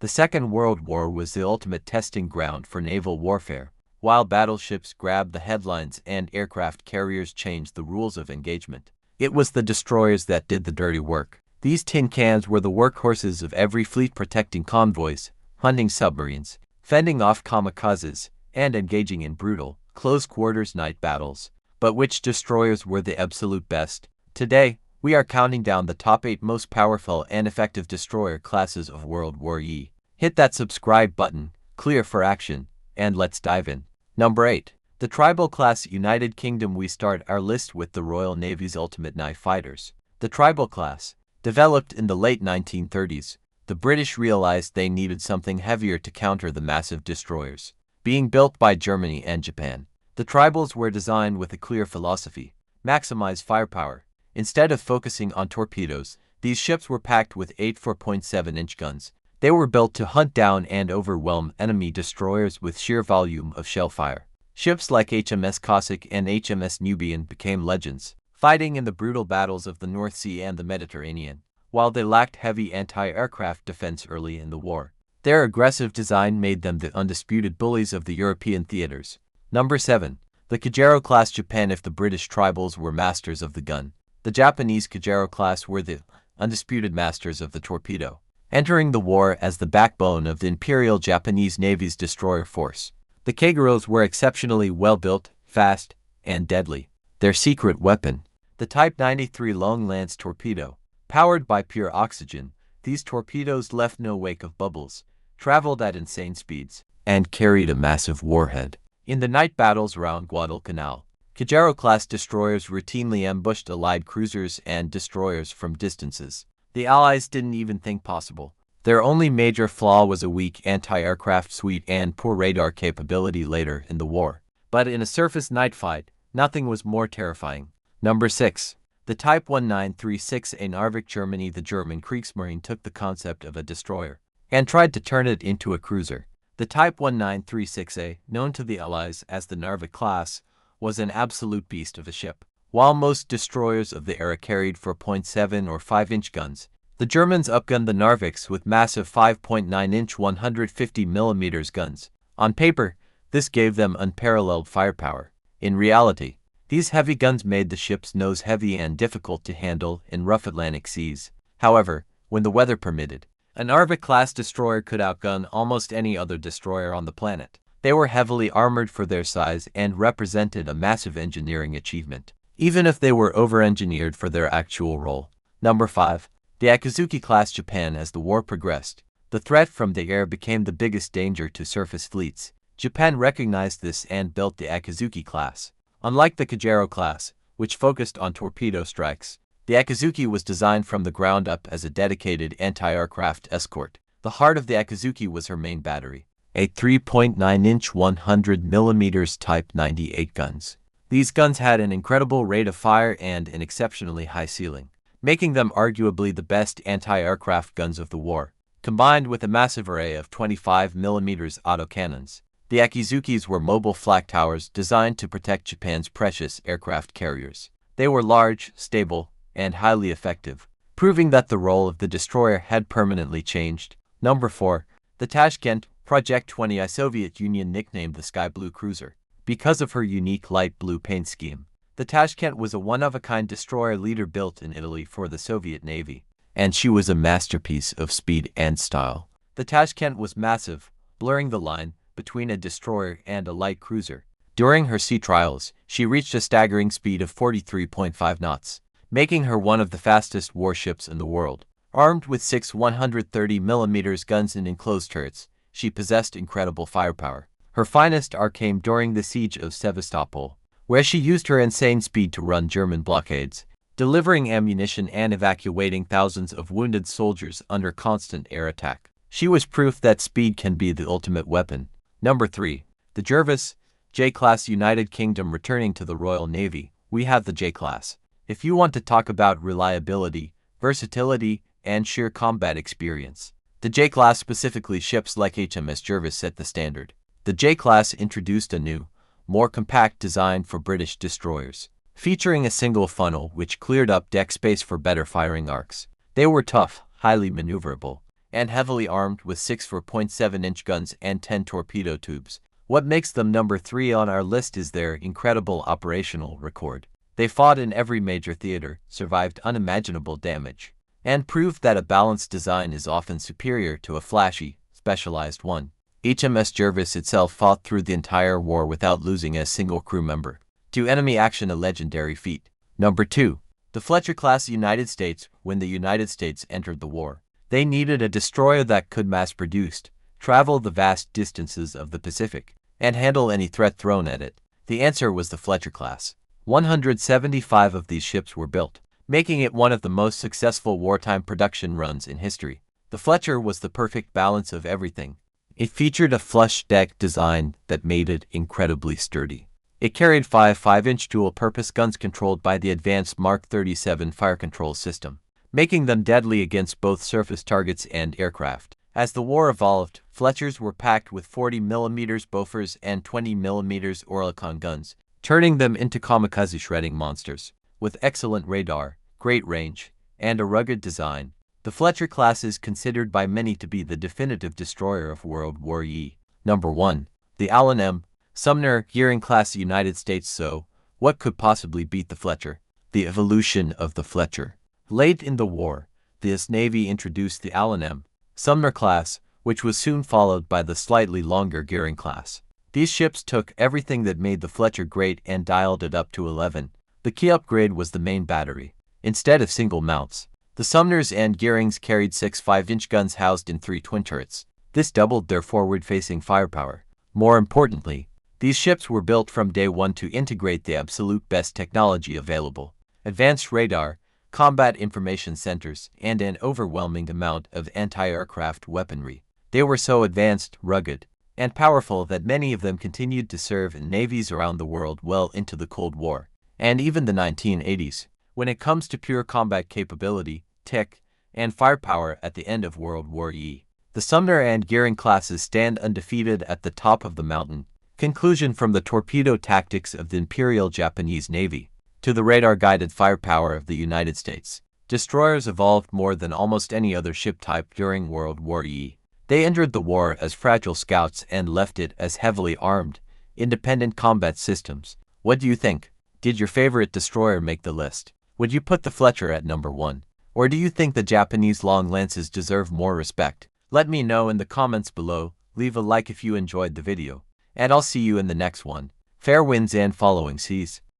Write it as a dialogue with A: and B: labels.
A: The Second World War was the ultimate testing ground for naval warfare. While battleships grabbed the headlines and aircraft carriers changed the rules of engagement, it was the destroyers that did the dirty work. These tin cans were the workhorses of every fleet, protecting convoys, hunting submarines, fending off kamikazes, and engaging in brutal, close-quarters night battles. But which destroyers were the absolute best? Today, we are counting down the top 8 most powerful and effective destroyer classes of World War II. Hit that subscribe button, clear for action, and let's dive in. Number 8. The Tribal Class, United Kingdom. We start our list with the Royal Navy's ultimate knife fighters. The Tribal Class. Developed in the late 1930s, the British realized they needed something heavier to counter the massive destroyers being built by Germany and Japan. The Tribals were designed with a clear philosophy: maximize firepower. Instead of focusing on torpedoes, these ships were packed with 8 4.7-inch guns. They were built to hunt down and overwhelm enemy destroyers with sheer volume of shell fire. Ships like HMS Cossack and HMS Nubian became legends, fighting in the brutal battles of the North Sea and the Mediterranean. While they lacked heavy anti-aircraft defense early in the war, their aggressive design made them the undisputed bullies of the European theaters. Number 7. The Kajero Class, Japan. If the British Tribals were masters of the gun, the Japanese Kajero Class were the undisputed masters of the torpedo, entering the war as the backbone of the Imperial Japanese Navy's destroyer force. The Kageros were exceptionally well-built, fast, and deadly. Their secret weapon, the Type 93 Long Lance torpedo. Powered by pure oxygen, these torpedoes left no wake of bubbles, traveled at insane speeds, and carried a massive warhead. In the night battles around Guadalcanal, Kajero-class destroyers routinely ambushed Allied cruisers and destroyers from distances the Allies didn't even think possible. Their only major flaw was a weak anti-aircraft suite and poor radar capability later in the war. But in a surface night fight, nothing was more terrifying. Number 6. The Type 1936A, Narvik, Germany. The German Kriegsmarine took the concept of a destroyer and tried to turn it into a cruiser. The Type 1936A, known to the Allies as the Narvik class, was an absolute beast of a ship. While most destroyers of the era carried 4.7 or 5-inch guns, the Germans upgunned the Narviks with massive 5.9-inch 150mm guns. On paper, this gave them unparalleled firepower. In reality, these heavy guns made the ship's nose heavy and difficult to handle in rough Atlantic seas. However, when the weather permitted, a Narvik-class destroyer could outgun almost any other destroyer on the planet. They were heavily armored for their size and represented a massive engineering achievement, even if they were over-engineered for their actual role. Number 5. The Akazuki-class, Japan. As the war progressed, the threat from the air became the biggest danger to surface fleets. Japan recognized this and built the Akazuki class. Unlike the Kajero class, which focused on torpedo strikes, the Akazuki was designed from the ground up as a dedicated anti-aircraft escort. The heart of the Akazuki was her main battery, a 3.9-inch 100mm Type 98 guns. These guns had an incredible rate of fire and an exceptionally high ceiling, making them arguably the best anti-aircraft guns of the war. Combined with a massive array of 25mm autocannons, the Akizukis were mobile flak towers designed to protect Japan's precious aircraft carriers. They were large, stable, and highly effective, proving that the role of the destroyer had permanently changed. Number 4. The Tashkent Project 20I, Soviet Union nicknamed the Sky Blue Cruiser because of her unique light blue paint scheme. The Tashkent was a one-of-a-kind destroyer leader built in Italy for the Soviet Navy, and she was a masterpiece of speed and style. The Tashkent was massive, blurring the line between a destroyer and a light cruiser. During her sea trials, she reached a staggering speed of 43.5 knots, making her one of the fastest warships in the world. Armed with 6 130mm guns and enclosed turrets, she possessed incredible firepower. Her finest hour came during the siege of Sevastopol, where she used her insane speed to run German blockades, delivering ammunition and evacuating thousands of wounded soldiers under constant air attack. She was proof that speed can be the ultimate weapon. Number 3. The Jervis J-Class, United Kingdom. Returning to the Royal Navy, we have the J-Class. If you want to talk about reliability, versatility, and sheer combat experience, the J-Class, specifically ships like HMS Jervis, set the standard. The J-Class introduced a new, more compact design for British destroyers, featuring a single funnel which cleared up deck space for better firing arcs. They were tough, highly maneuverable, and heavily armed with 6 4.7-inch guns and 10 torpedo tubes. What makes them number 3 on our list is their incredible operational record. They fought in every major theater, survived unimaginable damage, and proved that a balanced design is often superior to a flashy, specialized one. HMS Jervis itself fought through the entire war without losing a single crew member. To enemy action, a legendary feat. Number 2. The Fletcher-class United States. When the United States entered the war, they needed a destroyer that could mass-produce, travel the vast distances of the Pacific, and handle any threat thrown at it. The answer was the Fletcher-class. 175 of these ships were built, making it one of the most successful wartime production runs in history. The Fletcher was the perfect balance of everything. It featured a flush deck design that made it incredibly sturdy. It carried 5 5-inch dual-purpose guns controlled by the advanced Mark 37 fire control system, making them deadly against both surface targets and aircraft. As the war evolved, Fletchers were packed with 40mm Bofors and 20mm Oerlikon guns, turning them into kamikaze shredding monsters. With excellent radar, great range, and a rugged design, the Fletcher class is considered by many to be the definitive destroyer of World War II. Number 1. The Allen M. Sumner Gearing-class United States. So, what could possibly beat the Fletcher? The evolution of the Fletcher. Late in the war, the US Navy introduced the Allen M. Sumner class, which was soon followed by the slightly longer Gearing class. These ships took everything that made the Fletcher great and dialed it up to 11. The key upgrade was the main battery. Instead of single mounts, the Sumners and Gearings carried 6 5-inch guns housed in 3 twin turrets. This doubled their forward-facing firepower. More importantly, these ships were built from day one to integrate the absolute best technology available: advanced radar, combat information centers, and an overwhelming amount of anti-aircraft weaponry. They were so advanced, rugged, and powerful that many of them continued to serve in navies around the world well into the Cold War, and even the 1980s. When it comes to pure combat capability, tech, and firepower at the end of World War II, the Sumner and Gearing classes stand undefeated at the top of the mountain. Conclusion: from the torpedo tactics of the Imperial Japanese Navy to the radar-guided firepower of the United States, destroyers evolved more than almost any other ship type during World War II. They entered the war as fragile scouts and left it as heavily armed, independent combat systems. What do you think? Did your favorite destroyer make the list? Would you put the Fletcher at number 1? Or do you think the Japanese long lances deserve more respect? Let me know in the comments below. Leave a like if you enjoyed the video, and I'll see you in the next one. Fair winds and following seas.